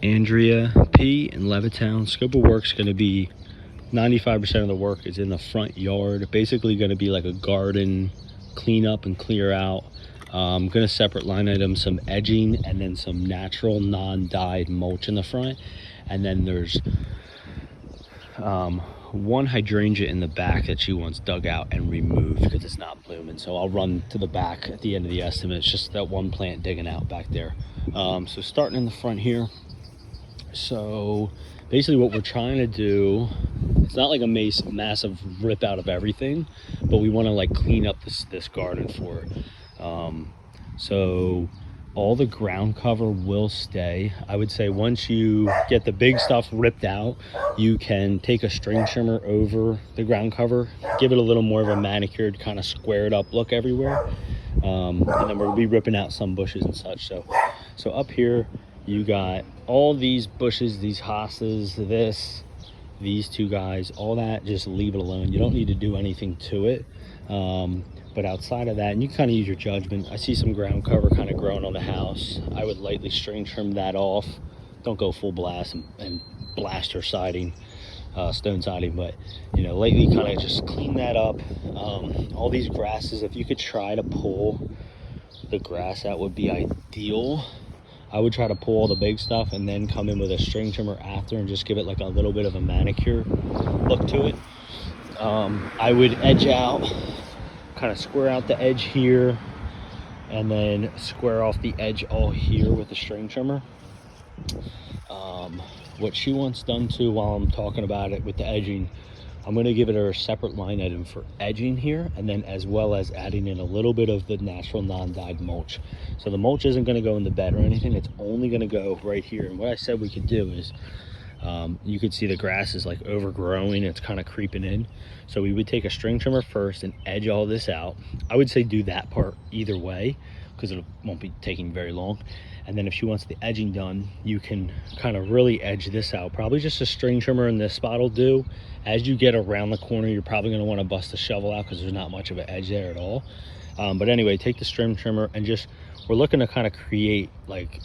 Andrea P in Levittown. Scope of work's going to be 95% of the work is in the front yard. Basically going to be like a garden clean up and clear out. I'm going to separate line item some edging and then some natural non-dyed mulch in the front. And then there's one hydrangea in the back that she wants dug out and removed because it's not blooming. So I'll run to the back at the end of the estimate. It's just that one plant digging out back there. So starting in the front here. So basically what we're trying to do, it's not like a massive rip out of everything, but we want to like clean up this garden for it. So all the ground cover will stay. I would say once you get the big stuff ripped out, you can take a string trimmer over the ground cover, give it a little more of a manicured, kind of squared up look everywhere. And then we'll be ripping out some bushes and such. So up here, you got all these bushes, these hosses, these two guys, all that, just leave it alone. You don't need to do anything to it. But outside of that, and you kind of use your judgment. I see some ground cover kind of growing on the house. I would lightly string trim that off. Don't go full blast and blast her siding, stone siding, but you know, lightly kind of just clean that up. All these grasses, if you could try to pull the grass out, would be ideal. I would try to pull all the big stuff and then come in with a string trimmer after and just give it like a little bit of a manicure look to it. I would edge out, kind of square out the edge here and then square off the edge all here with the string trimmer. What she wants done too, while I'm talking about it with the edging, I'm going to give it her a separate line item for edging here, and then as well as adding in a little bit of the natural non-dyed mulch. So the mulch isn't going to go in the bed or anything, it's only going to go right here. And what I said we could do is, you could see the grass is like overgrowing, it's kind of creeping in. So we would take a string trimmer first and edge all this out. I would say do that part either way because it won't be taking very long. And then if she wants the edging done, you can kind of really edge this out. Probably just a string trimmer in this spot will do. As you get around the corner, you're probably going to want to bust the shovel out because there's not much of an edge there at all. But anyway, take the string trimmer and just, we're looking to kind of create like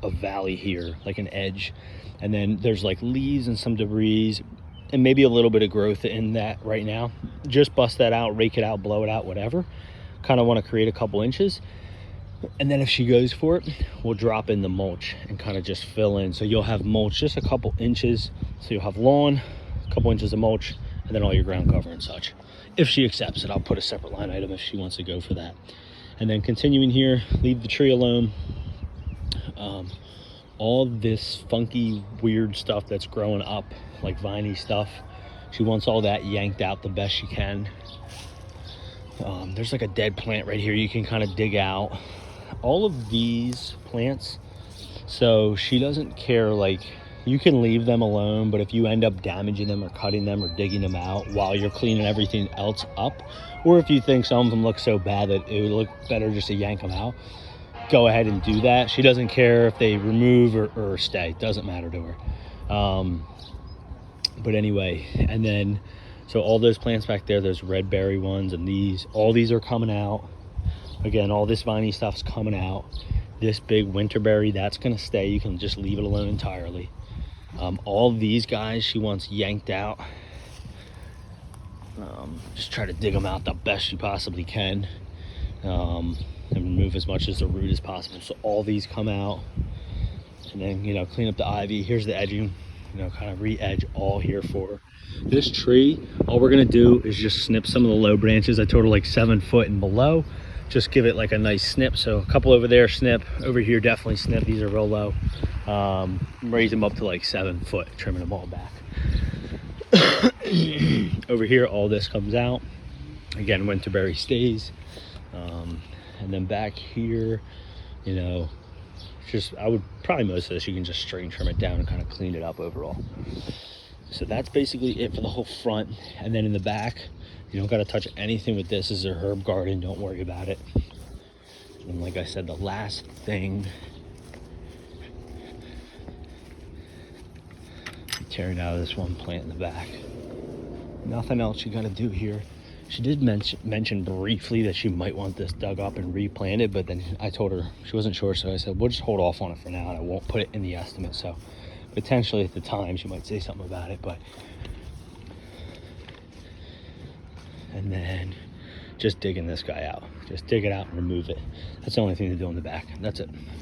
a valley here, like an edge. And then there's like leaves and some debris and maybe a little bit of growth in that right now. Just bust that out, rake it out, blow it out, whatever. Kind of want to create a couple inches. And then if she goes for it, we'll drop in the mulch and kind of just fill in. So you'll have mulch just a couple inches. So you'll have lawn, a couple inches of mulch, and then all your ground cover and such. If she accepts it, I'll put a separate line item if she wants to go for that. And then continuing here, leave the tree alone. All this funky, weird stuff that's growing up, like viney stuff, she wants all that yanked out the best she can. There's like a dead plant right here you can kind of dig out. All of these plants, so she doesn't care, like you can leave them alone, but if you end up damaging them or cutting them or digging them out while you're cleaning everything else up, or if you think some of them look so bad that it would look better just to yank them out, go ahead and do that. She doesn't care if they remove or stay, doesn't matter to her. But anyway, and then so all those plants back there, those red berry ones and these, all these are coming out. Again, all this viney stuff's coming out. This big winterberry, that's gonna stay. You can just leave it alone entirely. All these guys she wants yanked out. Just try to dig them out the best you possibly can, and remove as much as the root as possible. So all these come out, and then, you know, clean up the ivy. Here's the edging, you know, kind of re-edge all here for her. This tree, all we're gonna do is just snip some of the low branches. I total like 7 foot and below. Just give it like a nice snip. So a couple over there, snip. Over here, definitely snip. These are real low. Raise them up to like 7 foot, trimming them all back. Over here, all this comes out. Again, winterberry stays. And then back here, you know, just, I would probably, most of this you can just string trim it down and kind of clean it up overall. So that's basically it for the whole front. And then in the back, you don't got to touch anything with this. This is a herb garden, don't worry about it. And like I said, the last thing, tearing out of this one plant in the back. Nothing else you got to do here. She did mention briefly that she might want this dug up and replanted, but then I told her she wasn't sure, so I said we'll just hold off on it for now and I won't put it in the estimate. So potentially at the time she might say something about it. But and then just digging this guy out, just dig it out and remove it. That's the only thing to do in the back. That's it.